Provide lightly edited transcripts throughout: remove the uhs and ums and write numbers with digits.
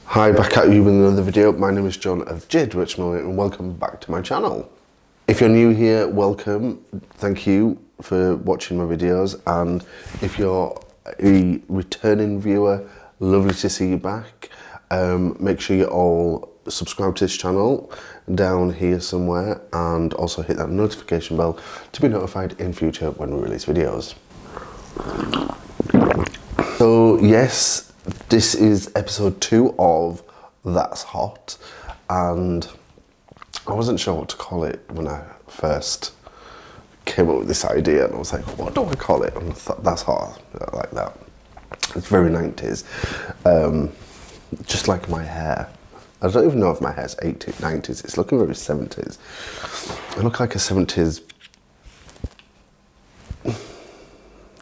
Hi, back at you with another video. My name is John of JWH Millinery and welcome back to my channel. If you're new here, welcome. Thank you for watching my videos, and if you're a returning viewer, lovely to see you back. Make sure you all subscribe to this channel down here somewhere, and also hit that notification bell to be notified in future when we release videos. So yes, this is episode 2 of That's Hot, and I wasn't sure what to call it when I first came up with this idea, and I was like, what do I call it? And I thought, that's hot. I like that. It's very 90s, just like my hair. I don't even know if my hair's 80s, 90s. It's looking very 70s. I look like a 70s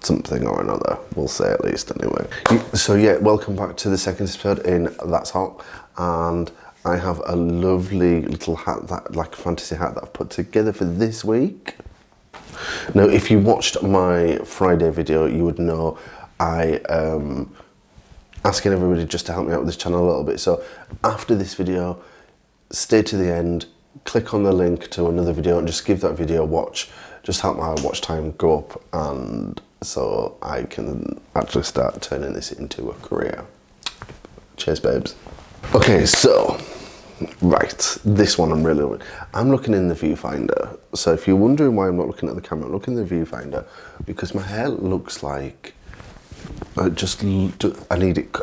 something or another, we'll say, at least, anyway. So yeah, welcome back to the second episode in That's Hot, and I have a lovely little hat, that like a fantasy hat that I've put together for this week. Now, if you watched my Friday video, you would know I asking everybody just to help me out with this channel a little bit. So after this video, stay to the end, click on the link to another video and just give that video a watch. Just help my watch time go up, and so I can actually start turning this into a career. Cheers, babes. Okay, so, right, this one I'm looking in the viewfinder. So if you're wondering why I'm not looking at the camera, I'm looking in the viewfinder because my hair looks like I need it.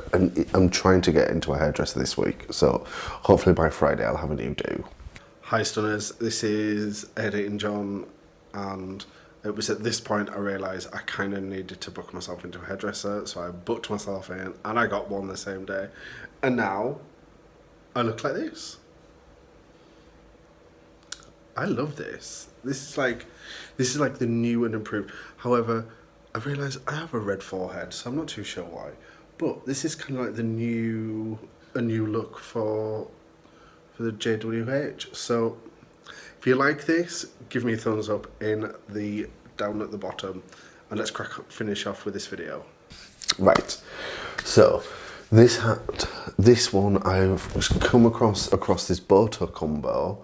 I'm trying to get into a hairdresser this week, so hopefully by Friday I'll have a new do. Hi stunners, this is Editing John, and it was at this point I realised I kind of needed to book myself into a hairdresser, so I booked myself in and I got one the same day, and now I look like this. I love this. This is like the new and improved. However, I realise I have a red forehead, so I'm not too sure why, but this is kind of like a new look for the JWH. So if you like this, give me a thumbs up down at the bottom, and let's finish off with this video. Right, so this hat, this one I've come across this Boto combo.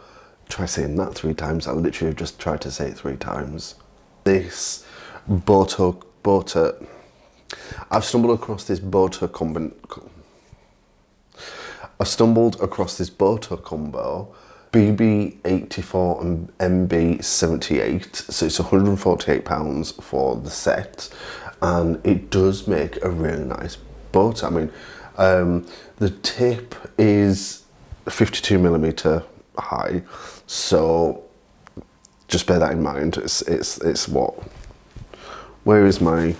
Try saying that 3 times. I literally have just tried to say it 3 times. This Boto. I've stumbled across this Boto combo, BB84 and MB78, so it's £148 for the set, and it does make a really nice boat. I mean, the tip is 52mm high, so just bear that in mind. It's what? Where is my?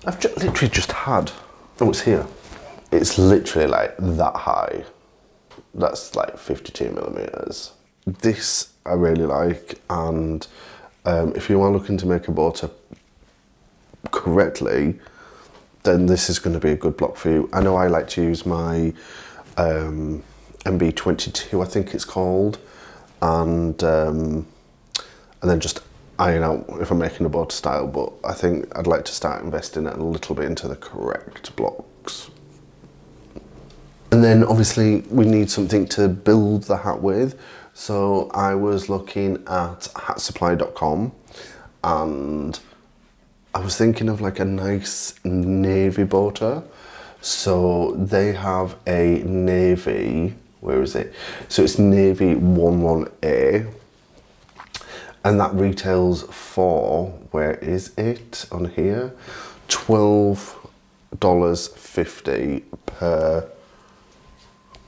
I've literally just had. Oh, it's here. It's literally like that high. That's like 52mm. This I really like, and if you are looking to make a boat correctly, then this is going to be a good block for you. I know I like to use my MB22, I think it's called, and then just iron out if I'm making a boat style, but I think I'd like to start investing a little bit into the correct blocks. And then obviously we need something to build the hat with, so I was looking at hatsupply.com, and I was thinking of like a nice navy boater. So they have a navy, where is it? So it's navy 11A, and that retails for, where is it on here? $12.50 per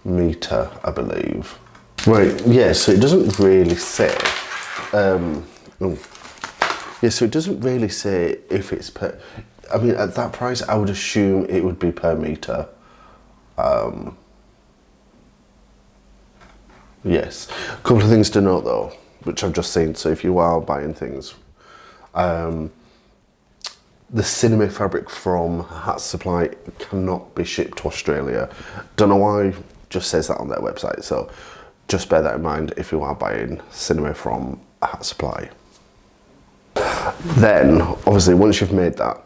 meter, I believe. Right, yeah, so it doesn't really say, yeah, so it doesn't really say if it's per, I mean, at that price, I would assume it would be per meter. Yes, a couple of things to note though, which I've just seen. So if you are buying things, the cinema fabric from Hat Supply cannot be shipped to Australia. Don't know why, just says that on their website. So just bear that in mind if you are buying cinema from Hat Supply. Then, obviously, once you've made that,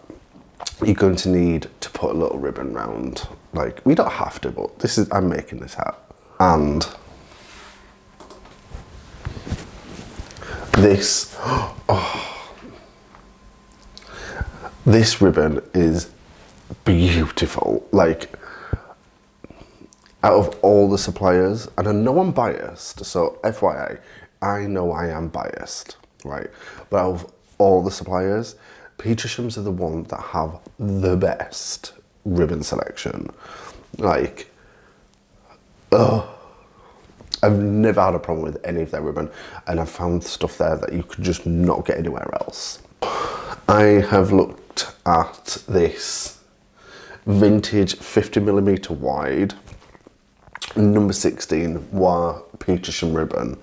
you're going to need to put a little ribbon around Like, we don't have to, but I'm making this hat. And this, this ribbon is beautiful. Like, out of all the suppliers, and I know I'm biased, so FYI, I know I am biased, right? But out of all the suppliers, Petershams are the one that have the best ribbon selection. Like, I've never had a problem with any of their ribbon, and I've found stuff there that you could just not get anywhere else. I have looked at this vintage 50mm wide, number 16 Wire Petersham ribbon.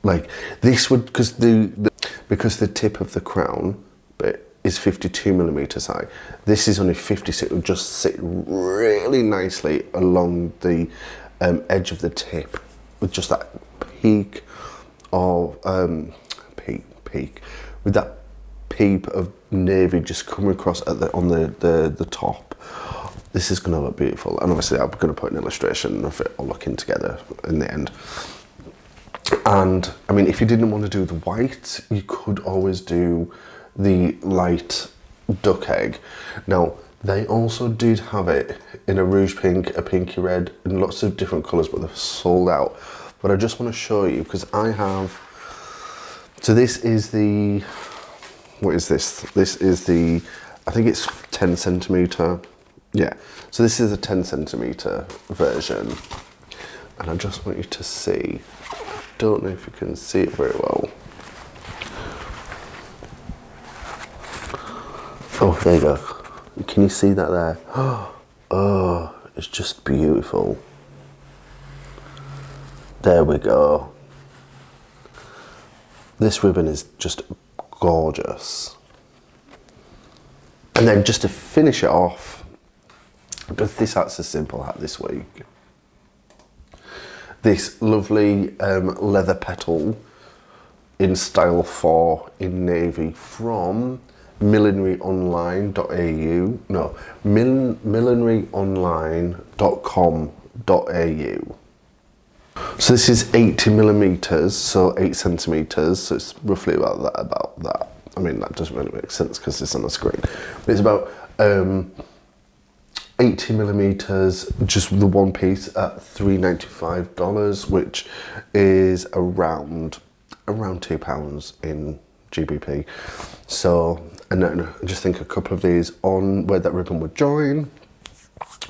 Like, this would, because the tip of the crown bit is 52mm high. This is only 50, so it would just sit really nicely along the edge of the tip, with just that peak of peak with that peep of navy just coming across at on the top. This is going to look beautiful, and obviously I'm going to put an illustration of it all looking together in the end. And I mean, if you didn't want to do the white, you could always do the light duck egg. Now, they also did have it in a rouge pink, a pinky red, and lots of different colours, but they're sold out. But I just want to show you, because I have, so this is the, what is this? This is the, I think it's 10cm. Yeah, so this is a 10cm version. And I just want you to see, don't know if you can see it very well. Oh, there you go. Can you see that there? Oh, it's just beautiful. There we go. This ribbon is just gorgeous. And then just to finish it off, because this hat's a simple hat this week. This lovely leather petal in style 4 in navy from millineryonline.au. No, millineryonline.com.au. So this is 80mm, so 8cm. So it's roughly about that. I mean, that doesn't really make sense because it's on the screen. But it's about 80mm, just the one piece at $395, which is around £2 in GBP. So, and then I just think a couple of these on where that ribbon would join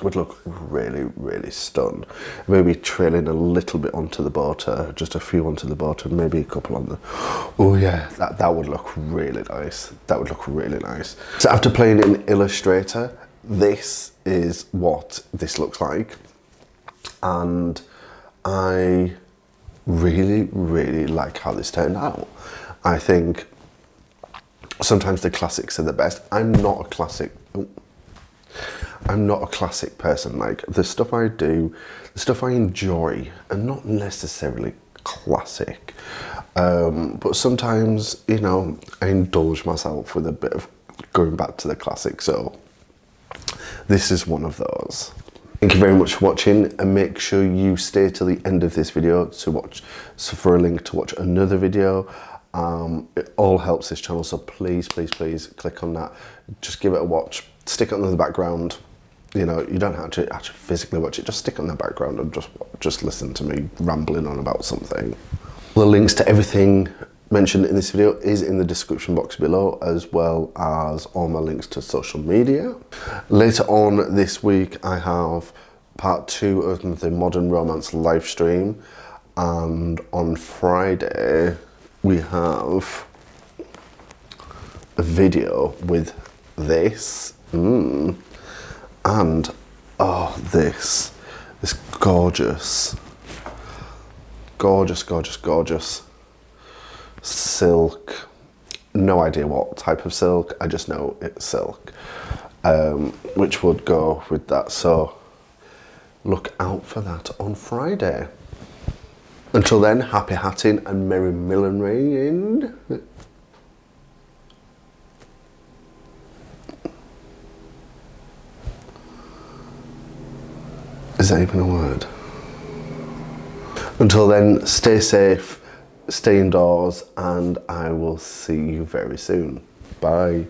would look really, really stunned. Maybe trailing a little bit onto the border, just a few onto the border, maybe a couple on the, oh yeah, that would look really nice. That would look really nice. So after playing in Illustrator, this is what this looks like. And I really, really like how this turned out. I think sometimes the classics are the best. I'm not a classic person. Like, the stuff I do, the stuff I enjoy, and not necessarily classic. But sometimes, you know, I indulge myself with a bit of going back to the classic. So this is one of those. Thank you very much for watching, and make sure you stay till the end of this video for a link to watch another video. It all helps this channel, so please, please, please click on that. Just give it a watch. Stick it on the background. You know, you don't have to actually physically watch it. Just stick it on the background and just listen to me rambling on about something. The links to everything mentioned in this video is in the description box below, as well as all my links to social media. Later on this week, I have part 2 of the Modern Romance live stream, and on Friday we have a video with this and this gorgeous silk. No idea what type of silk, I just know it's silk, which would go with that. So look out for that on Friday. Until then, happy hatting and merry millinery. Is that even a word? Until then, stay safe, stay indoors, and I will see you very soon. Bye.